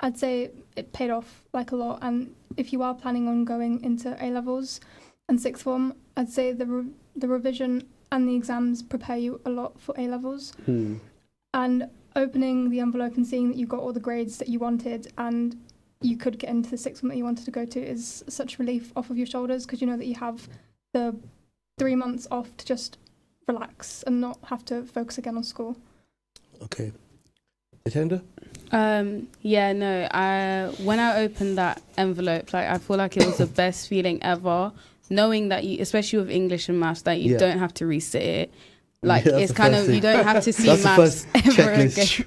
I'd say it paid off like a lot. And if you are planning on going into A levels and sixth form, I'd say the revision and the exams prepare you a lot for A levels. And opening the envelope and seeing that you got all the grades that you wanted and you could get into the sixth one that you wanted to go to is such relief off of your shoulders, because you know that you have the 3 months off to just relax and not have to focus again on school. Okay. Attender? Yeah, no, when I opened that envelope, like I feel like it was the best feeling ever, knowing that you, especially with English and maths, that you don't have to resit it. Like it's kind of, you don't have to see maths ever again.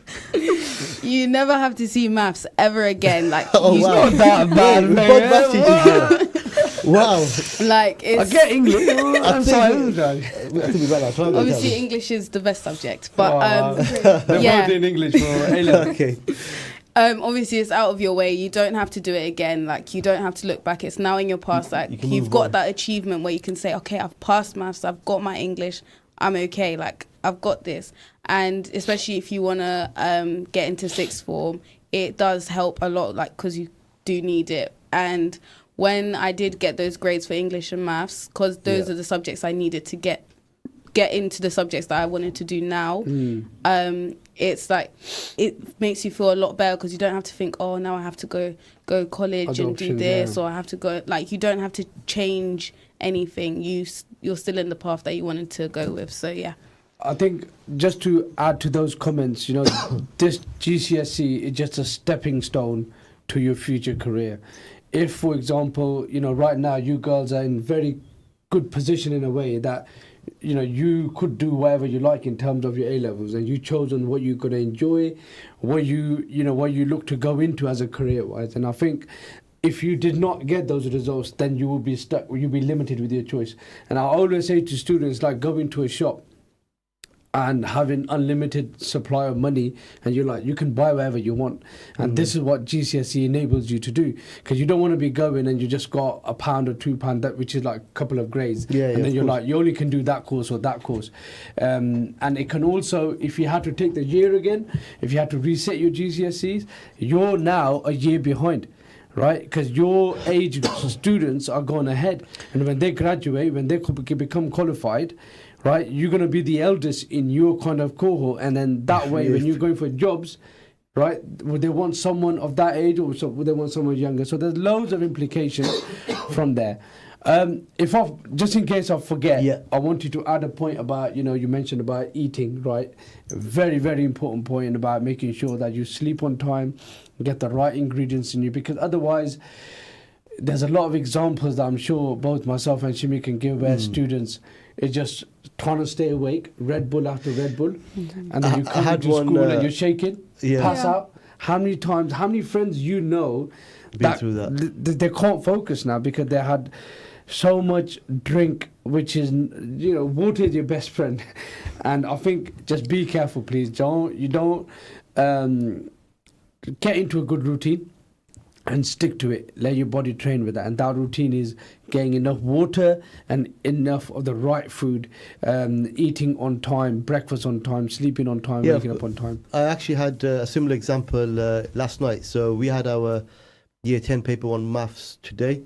You never have to see maths ever again. Like it's not that bad, man. Wow. Like it's, I get English. I'm sorry. Obviously, English is the best subject, but they're both in English for A level. Okay. Obviously, it's out of your way. You don't have to do it again. Like, you don't have to look back. It's now in your past. Like, you've got that achievement where you can say, okay, I've passed maths. I've got my English. I'm okay. Like, I've got this. And especially if you want to get into sixth form, it does help a lot, like, because you do need it. And when I did get those grades for English and maths, because those are the subjects I needed to get into the subjects that I wanted to do now, it's like, it makes you feel a lot better, because you don't have to think, oh, now I have to go college and do this, or I have to go, like, you don't have to change anything. You're still in the path that you wanted to go with. So yeah, I think just to add to those comments, you know, this GCSE is just a stepping stone to your future career. If, for example, you know, right now you girls are in very good position in a way that, you know, you could do whatever you like in terms of your A levels, and you've chosen what you're going to enjoy, what you look to go into as a career wise. And I think if you did not get those results, then you will be stuck, you'll be limited with your choice. And I always say to students, like, go into a shop and having unlimited supply of money, and you're like, you can buy whatever you want. And this is what GCSE enables you to do, because you don't want to be going and you just got £1 or £2, that which is like a couple of grades, and then you're like, you only can do that course or that course. And it can also, if you had to take the year again, if you had to reset your GCSEs, you're now a year behind, right? Because your age students are going ahead, and when they graduate, when they become qualified, right, you're going to be the eldest in your kind of cohort, and then that way, when you're going for jobs, right, would they want someone of that age, or would they want someone younger? So there's loads of implications from there. Just in case I forget, I want you to add a point about, you know, you mentioned about eating, right? A very, very important point about making sure that you sleep on time, get the right ingredients in you, because otherwise, there's a lot of examples that I'm sure both myself and Shimi can give where students is just trying to stay awake, Red Bull after Red Bull, and then you come into school and you're shaking, pass out. How many friends you know that they can't focus now because they had so much drink, which is, you know, water is your best friend. And I think just be careful, please. get into a good routine and stick to it. Let your body train with that. And that routine is getting enough water and enough of the right food, eating on time, breakfast on time, sleeping on time, waking up on time. I actually had a similar example last night. So we had our Year 10 paper on maths today.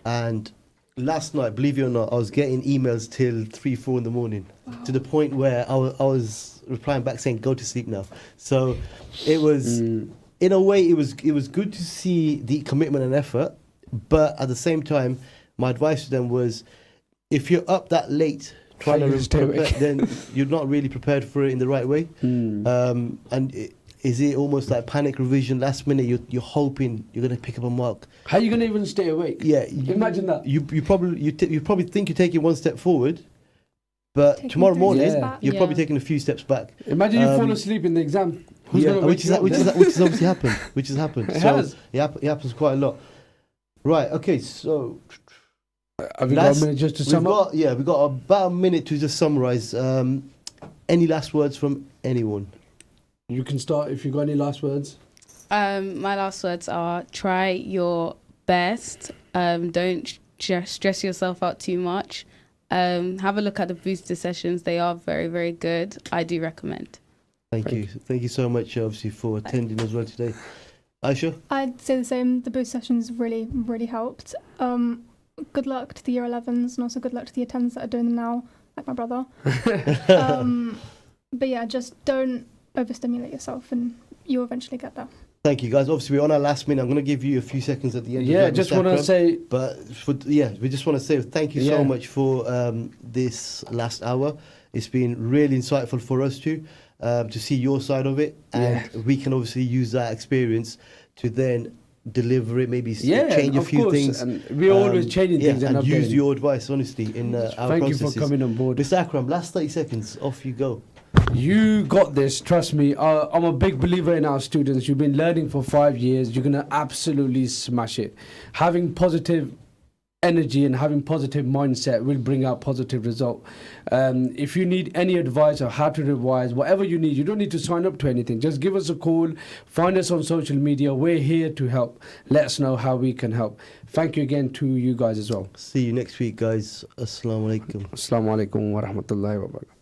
And last night, believe it or not, I was getting emails till 3, 4 in the morning, to the point where I was replying back saying, go to sleep now. So it was... In a way, it was good to see the commitment and effort, but at the same time, my advice to them was, if you're up that late trying to prepare, then you're not really prepared for it in the right way. Is it almost like panic revision last minute? You're hoping you're going to pick up a mark. How are you going to even stay awake? Yeah, imagine that. You probably think you're taking one step forward, but tomorrow morning you're probably taking a few steps back. Imagine you fall asleep in the exam. Which has obviously happened. It So has. it happens quite a lot. Right. Okay. So have we got a minute just to sum up? We've got about a minute to just summarize. Any last words from anyone? You can start if you've got any last words. My last words are: try your best. Don't stress yourself out too much. Have a look at the booster sessions. They are very, very good. I do recommend. Thank you so much, obviously, for attending as well today. Aisha? I'd say the same. The boost sessions really, really helped. Good luck to the Year 11s and also good luck to the Year 10s that are doing them now, like my brother. But yeah, just don't overstimulate yourself and you'll eventually get there. Thank you, guys. Obviously, we're on our last minute. I'm going to give you a few seconds at the end. Yeah, just want to say... But, we just want to say thank you so much for this last hour. It's been really insightful for us too. To see your side of it, and we can obviously use that experience to then deliver it, maybe change a few things. And we're always changing things and use your advice, honestly, in our processes. Thank you for coming on board. Mr. Akram, last 30 seconds, off you go. You got this, trust me. I'm a big believer in our students. You've been learning for 5 years. You're going to absolutely smash it. Having positive energy and having positive mindset will bring out positive result. If you need any advice on how to revise, whatever you need, you don't need to sign up to anything. Just give us a call, find us on social media. We're here to help. Let us know how we can help. Thank you again to you guys as well. See you next week, guys. Assalamu alaikum. Assalamu alaikum wa rahmatullahi wa barakatuh.